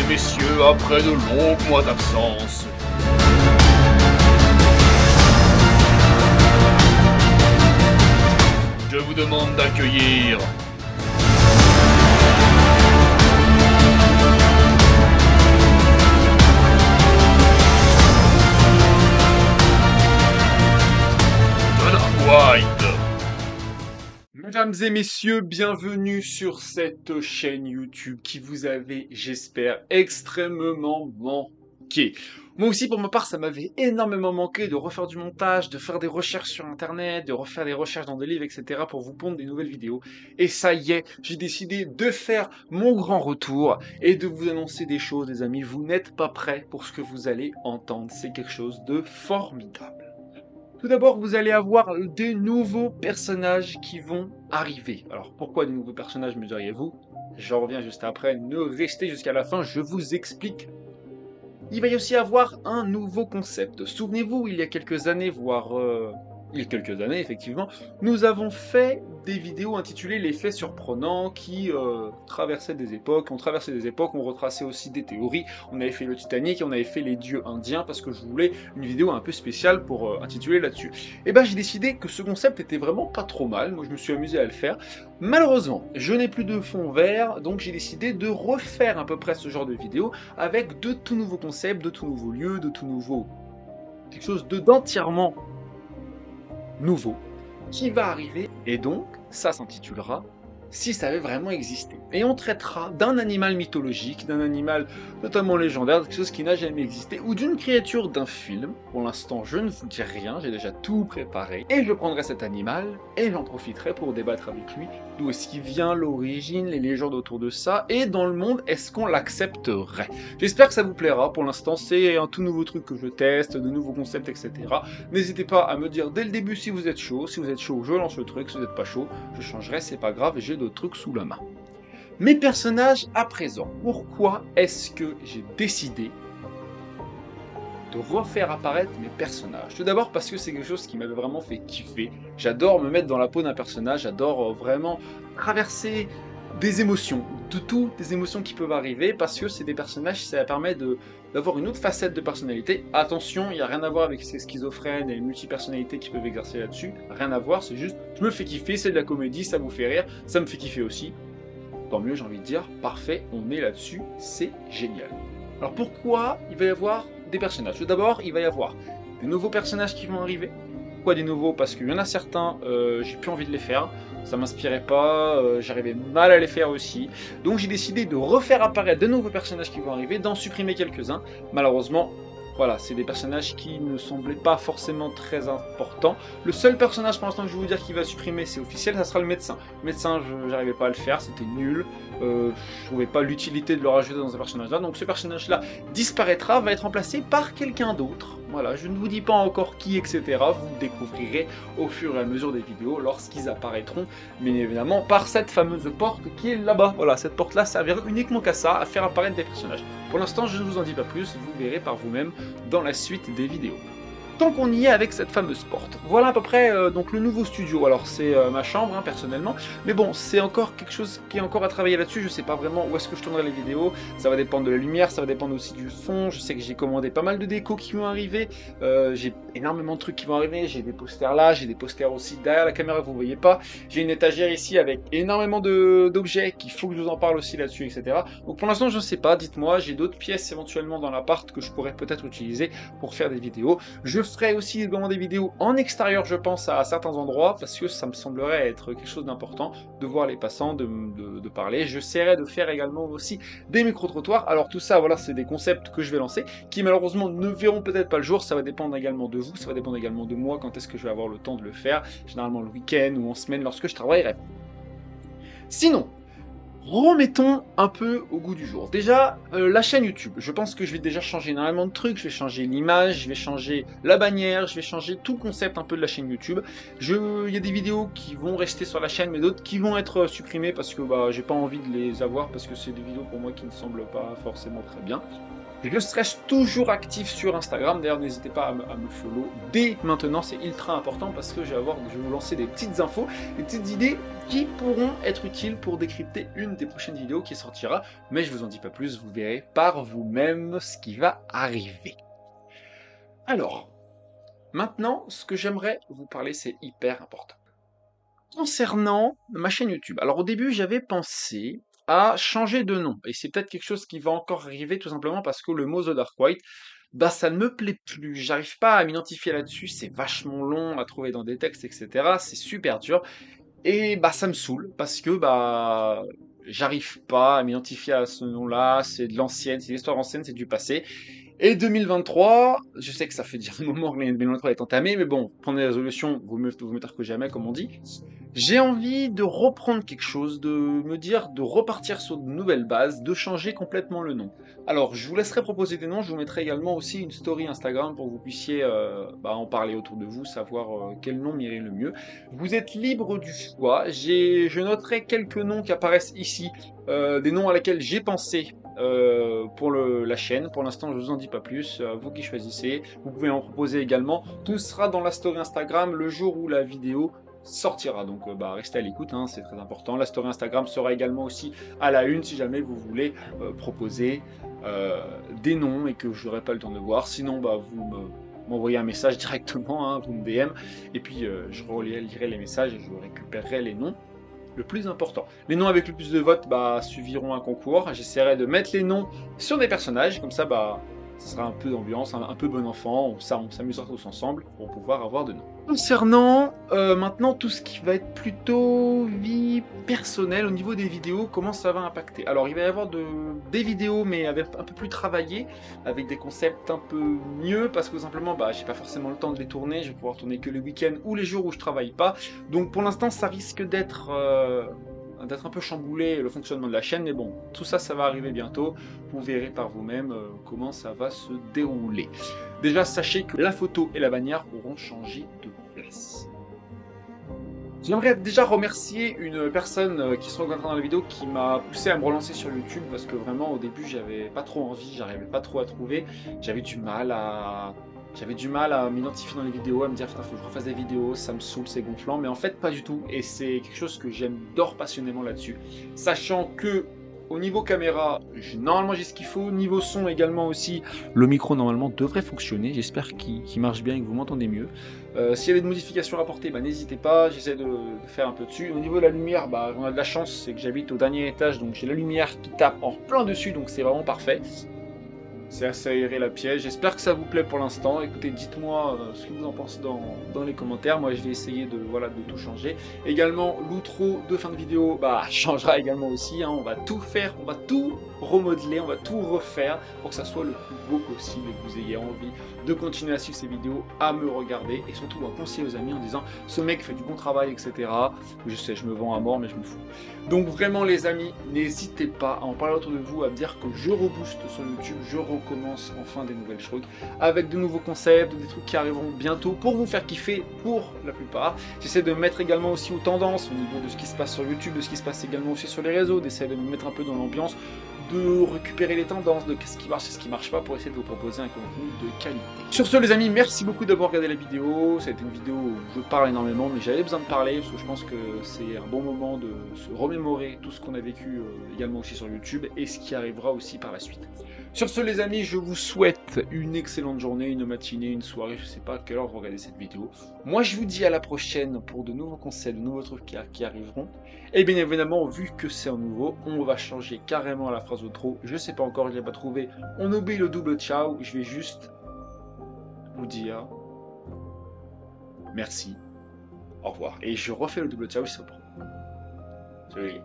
et messieurs, après de longs mois d'absence, je vous demande d'accueillir Dana White. Mesdames et messieurs, bienvenue sur cette chaîne YouTube qui vous avait, j'espère, extrêmement manqué. Moi aussi, pour ma part, ça m'avait énormément manqué de refaire du montage, de faire des recherches sur Internet, de refaire des recherches dans des livres, etc. pour vous pondre des nouvelles vidéos. Et ça y est, j'ai décidé de faire mon grand retour et de vous annoncer des choses, les amis. Vous n'êtes pas prêts pour ce que vous allez entendre. C'est quelque chose de formidable. Tout d'abord, vous allez avoir des nouveaux personnages qui vont arriver. Alors, pourquoi des nouveaux personnages, me diriez-vous? J'en reviens juste après. Ne restez jusqu'à la fin, je vous explique. Il va y aussi avoir un nouveau concept. Souvenez-vous, il y a quelques années, il y a quelques années, effectivement, nous avons fait des vidéos intitulées Les faits surprenants qui traversaient des époques, ont traversé des époques, on retraçait aussi des théories, on avait fait le Titanic et on avait fait les dieux indiens parce que je voulais une vidéo un peu spéciale pour intituler là-dessus. Et ben j'ai décidé que ce concept était vraiment pas trop mal, moi je me suis amusé à le faire. Malheureusement, je n'ai plus de fond vert, donc j'ai décidé de refaire à peu près ce genre de vidéo avec de tout nouveaux concepts, de tout nouveaux lieux, de tout nouveau... quelque chose d'entièrement nouveau qui va arriver, et donc ça s'intitulera Si ça avait vraiment existé. Et on traitera d'un animal mythologique, d'un animal notamment légendaire, quelque chose qui n'a jamais existé, ou d'une créature d'un film. Pour l'instant, je ne vous dis rien, j'ai déjà tout préparé. Et je prendrai cet animal, et j'en profiterai pour débattre avec lui d'où est-ce qu'il vient, l'origine, les légendes autour de ça, et dans le monde, est-ce qu'on l'accepterait? J'espère que ça vous plaira, pour l'instant c'est un tout nouveau truc que je teste, de nouveaux concepts, etc. N'hésitez pas à me dire dès le début si vous êtes chaud je lance le truc, si vous n'êtes pas chaud, je changerai, c'est pas grave, j'ai d'autres trucs sous la main. Mes personnages à présent, pourquoi est-ce que j'ai décidé de refaire apparaître mes personnages? Tout d'abord parce que c'est quelque chose qui m'avait vraiment fait kiffer. J'adore me mettre dans la peau d'un personnage, j'adore vraiment traverser des émotions, de toutes les émotions qui peuvent arriver, parce que c'est des personnages, ça permet d'avoir une autre facette de personnalité. Attention, il n'y a rien à voir avec ces schizophrènes et les multipersonnalités qui peuvent exercer là-dessus, rien à voir, c'est juste, je me fais kiffer, c'est de la comédie, ça vous fait rire, ça me fait kiffer aussi. Tant mieux, j'ai envie de dire, parfait, on est là-dessus, c'est génial. Alors pourquoi il va y avoir des personnages? Tout d'abord, il va y avoir des nouveaux personnages qui vont arriver. Pourquoi des nouveaux? Parce qu'il y en a certains, j'ai plus envie de les faire, ça m'inspirait pas, j'arrivais mal à les faire aussi. Donc j'ai décidé de refaire apparaître de nouveaux personnages qui vont arriver, d'en supprimer quelques-uns. Malheureusement, voilà, c'est des personnages qui ne semblaient pas forcément très importants. Le seul personnage pour l'instant que je vais vous dire qu'il va supprimer, c'est officiel, ça sera le médecin. Le médecin, je n'arrivais pas à le faire, c'était nul. Je trouvais pas l'utilité de le rajouter dans un personnage-là. Donc ce personnage-là disparaîtra, va être remplacé par quelqu'un d'autre. Voilà, je ne vous dis pas encore qui, etc. Vous le découvrirez au fur et à mesure des vidéos lorsqu'ils apparaîtront, bien évidemment, par cette fameuse porte qui est là-bas. Voilà, cette porte-là servira uniquement qu'à ça, à faire apparaître des personnages. Pour l'instant, je ne vous en dis pas plus, vous verrez par vous-même dans la suite des vidéos. Tant qu'on y est avec cette fameuse porte, voilà à peu près donc le nouveau studio. Alors c'est ma chambre personnellement, mais bon c'est encore quelque chose qui est encore à travailler là-dessus. Je sais pas vraiment où est-ce que je tournerai les vidéos, ça va dépendre de la lumière, ça va dépendre aussi du son. Je sais que j'ai commandé pas mal de décos qui vont arriver, j'ai énormément de trucs qui vont arriver, j'ai des posters là, j'ai des posters aussi derrière la caméra que vous voyez pas, j'ai une étagère ici avec énormément d'objets qu'il faut que je vous en parle aussi là-dessus, etc. Donc pour l'instant je ne sais pas, dites-moi, j'ai d'autres pièces éventuellement dans l'appart que je pourrais peut-être utiliser pour faire des vidéos. Je ferai aussi également des vidéos en extérieur, je pense, à certains endroits, parce que ça me semblerait être quelque chose d'important, de voir les passants, de parler. J'essaierai de faire également aussi des micro-trottoirs. Alors tout ça, voilà, c'est des concepts que je vais lancer, qui malheureusement ne verront peut-être pas le jour, ça va dépendre également de vous, ça va dépendre également de moi, quand est-ce que je vais avoir le temps de le faire, généralement le week-end ou en semaine lorsque je travaillerai. Sinon, remettons un peu au goût du jour. Déjà, la chaîne YouTube. Je pense que je vais déjà changer énormément de trucs. Je vais changer l'image, je vais changer la bannière, je vais changer tout le concept un peu de la chaîne YouTube. Il y a des vidéos qui vont rester sur la chaîne, mais d'autres qui vont être supprimées parce que bah, j'ai pas envie de les avoir parce que c'est des vidéos pour moi qui ne semblent pas forcément très bien. Je reste toujours actif sur Instagram, d'ailleurs n'hésitez pas à me follow dès maintenant, c'est ultra important parce que je vais vous lancer des petites infos, des petites idées qui pourront être utiles pour décrypter une des prochaines vidéos qui sortira, mais je vous en dis pas plus, vous verrez par vous-même ce qui va arriver. Alors, maintenant, ce que j'aimerais vous parler, c'est hyper important. Concernant ma chaîne YouTube, alors au début j'avais pensé à changer de nom, et c'est peut-être quelque chose qui va encore arriver tout simplement parce que le mot The Dark White, bah ça ne me plaît plus, j'arrive pas à m'identifier là-dessus, c'est vachement long à trouver dans des textes, etc. C'est super dur, et bah ça me saoule parce que bah j'arrive pas à m'identifier à ce nom-là, c'est de l'ancienne, c'est l'histoire ancienne, c'est du passé. Et 2023, je sais que ça fait déjà un moment que l'année 2023 est entamée, mais bon, prendre des résolutions, vaut mieux tard que jamais, comme on dit. J'ai envie de reprendre quelque chose, de me dire, de repartir sur de nouvelles bases, de changer complètement le nom. Alors, je vous laisserai proposer des noms, je vous mettrai également aussi une story Instagram pour que vous puissiez en parler autour de vous, savoir quel nom m'irait le mieux. Vous êtes libre du choix, je noterai quelques noms qui apparaissent ici, des noms à lesquels j'ai pensé pour la chaîne. Pour l'instant, je vous en dis pas plus, vous qui choisissez. Vous pouvez en proposer également. Tout sera dans la story Instagram le jour où la vidéo sortira. Donc restez à l'écoute, hein, c'est très important. La story Instagram sera également aussi à la une si jamais vous voulez proposer des noms et que je n'aurai pas le temps de voir. Sinon, vous m'envoyez un message directement, hein, vous me DM, et puis je relirai les messages et je récupérerai les noms. Le plus important. Les noms avec le plus de votes suiviront un concours. J'essaierai de mettre les noms sur des personnages, comme ça ça sera un peu d'ambiance, un peu bon enfant, on s'amusera tous ensemble pour pouvoir avoir de noms. Concernant maintenant tout ce qui va être plutôt vie personnelle au niveau des vidéos, comment ça va impacter? Alors il va y avoir des vidéos mais avec un peu plus travaillées, avec des concepts un peu mieux, parce que simplement j'ai pas forcément le temps de les tourner, je vais pouvoir tourner que le week-end ou les jours où je travaille pas, donc pour l'instant ça risque d'être un peu chamboulé le fonctionnement de la chaîne, mais bon, tout ça, ça va arriver bientôt. Vous verrez par vous-même comment ça va se dérouler. Déjà, sachez que la photo et la bannière auront changé de place. J'aimerais déjà remercier une personne qui se reconnaîtra dans la vidéo qui m'a poussé à me relancer sur YouTube parce que vraiment au début j'avais pas trop envie, j'arrivais pas trop à trouver, j'avais du mal à m'identifier dans les vidéos, à me dire putain faut que je refasse des vidéos, ça me saoule, c'est gonflant, mais en fait pas du tout, et c'est quelque chose que j'adore passionnément là-dessus, sachant que au niveau caméra, normalement j'ai ce qu'il faut, niveau son également aussi, le micro normalement devrait fonctionner, j'espère qu'il marche bien et que vous m'entendez mieux. S'il y avait des modifications à apporter, n'hésitez pas, j'essaie de faire un peu dessus. Au niveau de la lumière, on a de la chance, c'est que j'habite au dernier étage, donc j'ai la lumière qui tape en plein dessus, donc c'est vraiment parfait. C'est assez aéré la pièce, j'espère que ça vous plaît pour l'instant. Écoutez, dites-moi ce que vous en pensez dans les commentaires. Moi je vais essayer de tout changer. Également l'outro de fin de vidéo changera également aussi, hein. On va tout faire, on va tout remodeler, on va tout refaire pour que ça soit le plus beau possible et que vous ayez envie de continuer à suivre ces vidéos, à me regarder et surtout à conseiller aux amis en disant ce mec fait du bon travail, etc. Je sais, je me vends à mort mais je me fous. Donc vraiment les amis, n'hésitez pas à en parler autour de vous, à me dire que je rebooste sur YouTube, je recommence enfin des nouvelles choses avec de nouveaux concepts, des trucs qui arriveront bientôt pour vous faire kiffer pour la plupart. J'essaie de me mettre également aussi aux tendances au niveau de ce qui se passe sur YouTube, de ce qui se passe également aussi sur les réseaux, d'essayer de me mettre un peu dans l'ambiance, de récupérer les tendances, de ce qui marche et ce qui marche pas pour essayer de vous proposer un contenu de qualité. Sur ce les amis, merci beaucoup d'avoir regardé la vidéo. Ça a été une vidéo où je parle énormément mais j'avais besoin de parler parce que je pense que c'est un bon moment de se remémorer tout ce qu'on a vécu également aussi sur YouTube et ce qui arrivera aussi par la suite. Sur ce les amis, je vous souhaite une excellente journée, une matinée, une soirée, je sais pas à quelle heure vous regardez cette vidéo. Moi je vous dis à la prochaine pour de nouveaux concepts, de nouveaux trucs qui arriveront. Et bien évidemment, vu que c'est en nouveau, on va changer carrément la phrase outro. Je sais pas encore, je l'ai pas trouvé. On oublie le double ciao, je vais juste vous dire merci, au revoir. Et je refais le double ciao si ça prend. Salut.